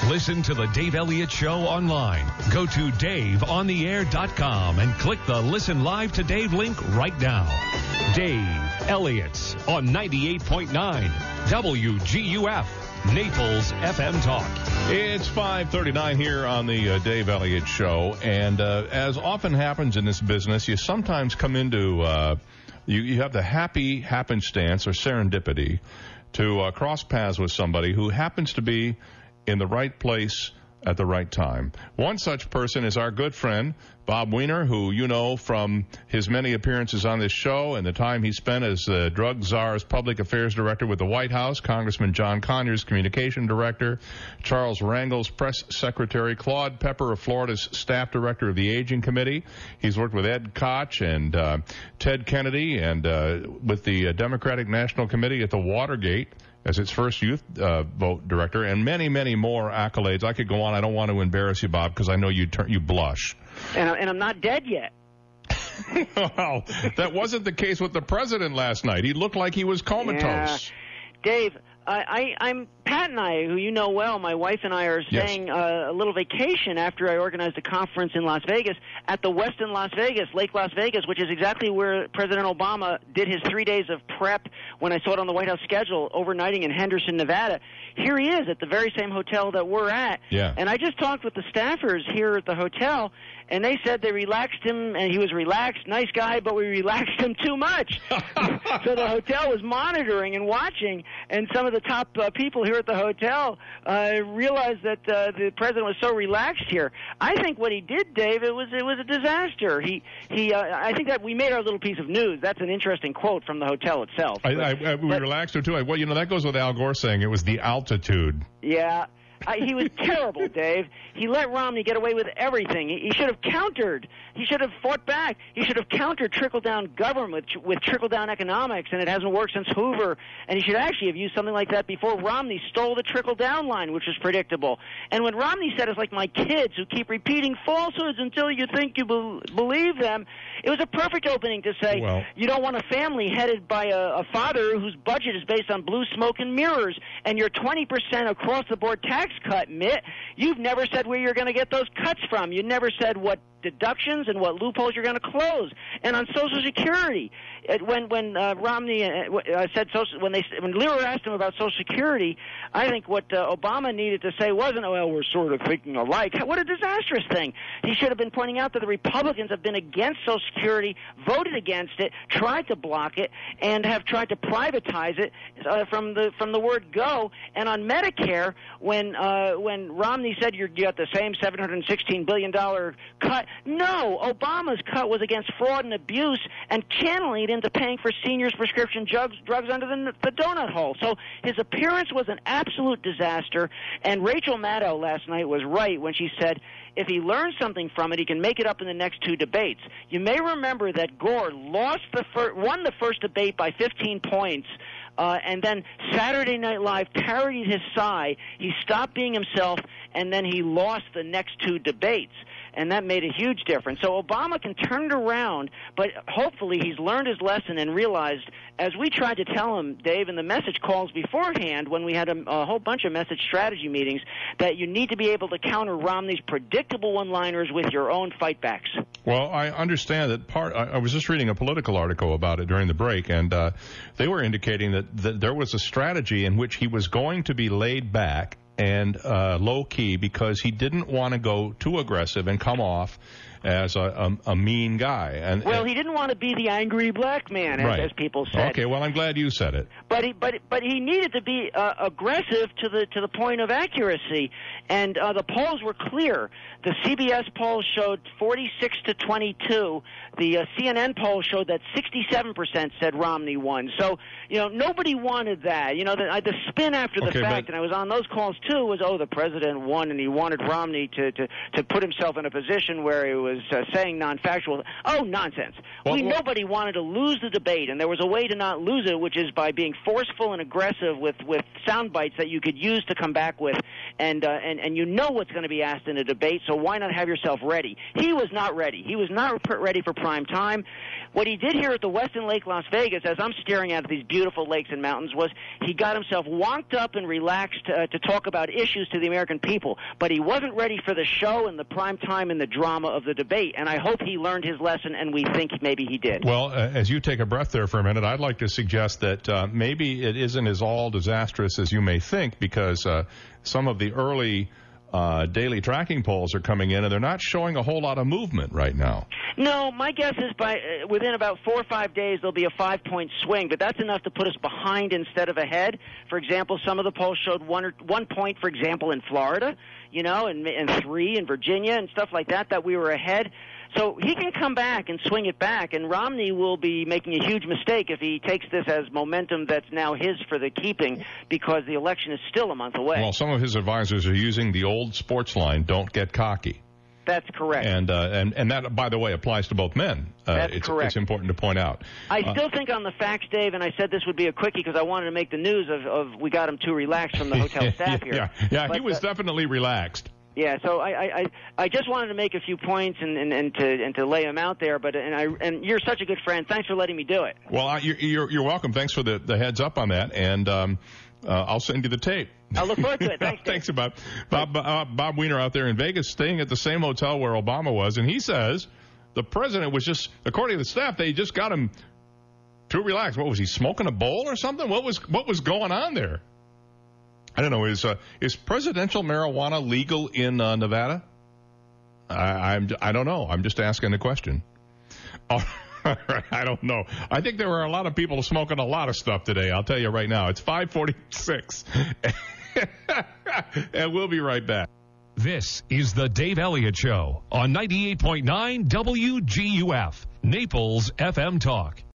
Listen to the Dave Elliott Show online. Go to daveontheair.com and click the Listen Live to Dave link right now. Dave Elliott on 98.9 WGUF Naples FM Talk. It's 5:39 here on the Dave Elliott Show, and as often happens in this business, you sometimes come into you have the happy happenstance or serendipity to cross paths with somebody who happens to be in the right place at the right time. One such person is our good friend, Bob Weiner, who you know from his many appearances on this show and the time he spent as the Drug Czar's Public Affairs Director with the White House, Congressman John Conyers, Communication Director, Charles Rangel's Press Secretary, Claude Pepper of Florida's Staff Director of the Aging Committee. He's worked with Ed Koch and Ted Kennedy and with the Democratic National Committee at the Watergate as its first youth vote director, and many, many more accolades. I could go on. I don't want to embarrass you, Bob, because I know you blush. And I'm not dead yet. Well, that wasn't the case with the president last night. He looked like he was comatose. Yeah. Dave, I'm Pat and I, who you know well, my wife and I are staying a little vacation after I organized a conference in Las Vegas at the Westin Las Vegas, Lake Las Vegas, which is exactly where President Obama did his 3 days of prep when I saw it on the White House schedule, overnighting in Henderson, Nevada. Here he is at the very same hotel that we're at. Yeah. And I just talked with the staffers here at the hotel, and they said they relaxed him, and he was relaxed, nice guy, but we relaxed him too much. So the hotel was monitoring and watching, and some of the top people here at the hotel realized that the president was so relaxed here. I think what he did, Dave, it was a disaster. I think that we made our little piece of news. That's an interesting quote from the hotel itself. We relaxed him too. Well, you know, that goes with Al Gore saying it was the altitude. Yeah. He was terrible, Dave. He let Romney get away with everything. He should have countered. He should have fought back. He should have countered trickle-down government with trickle-down economics, and it hasn't worked since Hoover. And he should actually have used something like that before Romney stole the trickle-down line, which was predictable. And when Romney said it's like my kids who keep repeating falsehoods until you think you believe them, it was a perfect opening to say, you don't want a family headed by a father whose budget is based on blue smoke and mirrors, and your 20% across-the-board tax cut, Mitt. You've never said where you're going to get those cuts from. You never said what deductions and what loopholes you're going to close. And on Social Security, when Romney said when Lear asked him about Social Security, I think what Obama needed to say wasn't, well, we're sort of thinking alike. What a disastrous thing. He should have been pointing out that the Republicans have been against Social Security, voted against it, tried to block it, and have tried to privatize it from the word go. And on Medicare, when Romney said you got the same $716 billion cut, no, Obama's cut was against fraud and abuse and channeling it into paying for seniors' prescription drugs under the donut hole. So his appearance was an absolute disaster, and Rachel Maddow last night was right when she said if he learns something from it, he can make it up in the next two debates. You may remember that Gore won the first debate by 15 points, and then Saturday Night Live parodied his sigh. He stopped being himself, and then he lost the next two debates. And that made a huge difference. So Obama can turn it around, but hopefully he's learned his lesson and realized, as we tried to tell him, Dave, in the message calls beforehand when we had a whole bunch of message strategy meetings, that you need to be able to counter Romney's predictable one-liners with your own fightbacks. Well, I understand that I was just reading a political article about it during the break, and they were indicating that there was a strategy in which he was going to be laid back and low-key because he didn't want to go too aggressive and come off as a mean guy. He didn't want to be the angry black man, as people said. Okay, well, I'm glad you said it. But he needed to be aggressive to the point of accuracy, and the polls were clear. The CBS poll showed 46-22. The CNN poll showed that 67% said Romney won. So, nobody wanted that. The spin after the fact, and I was on those calls too, was, the president won, and he wanted Romney to put himself in a position where he was saying non-factual. Oh, nonsense. Nobody wanted to lose the debate, and there was a way to not lose it, which is by being forceful and aggressive with sound bites that you could use to come back with. and you know what's going to be asked in a debate, so why not have yourself ready? He was not ready. He was not ready for prime time. What he did here at the Westin Lake Las Vegas, as I'm staring at these beautiful lakes and mountains, was he got himself wonked up and relaxed to talk about issues to the American people. But he wasn't ready for the show and the prime time and the drama of the debate. And I hope he learned his lesson, and we think maybe he did. Well, as you take a breath there for a minute, I'd like to suggest that maybe it isn't as all disastrous as you may think, because some of the early daily tracking polls are coming in, and they're not showing a whole lot of movement right now. No, my guess is within about 4 or 5 days there'll be a 5-point swing, but that's enough to put us behind instead of ahead. For example, some of the polls showed 1 point, for example, in Florida, and 3 in Virginia and stuff like that we were ahead. So he can come back and swing it back, and Romney will be making a huge mistake if he takes this as momentum that's now his for the keeping, because the election is still a month away. Well, some of his advisors are using the old sports line, don't get cocky. That's correct. And that, by the way, applies to both men. That's correct. It's important to point out. I still think on the facts, Dave, and I said this would be a quickie because I wanted to make the news of we got him too relaxed from the hotel staff here. Yeah, he was definitely relaxed. Yeah, so I just wanted to make a few points and to lay them out there, and you're such a good friend. Thanks for letting me do it. Well, you're welcome. Thanks for the heads up on that, and I'll send you the tape. I look forward to it. Thanks, Dave. Thanks, Bob Weiner out there in Vegas, staying at the same hotel where Obama was, and he says the president was just, according to the staff, they just got him too relaxed. What was he, smoking a bowl or something? What was going on there? I don't know. Is presidential marijuana legal in Nevada? I don't know. I'm just asking a question. Oh, I don't know. I think there were a lot of people smoking a lot of stuff today. I'll tell you right now. It's 5:46, and we'll be right back. This is the Dave Elliott Show on 98.9 WGUF, Naples FM Talk.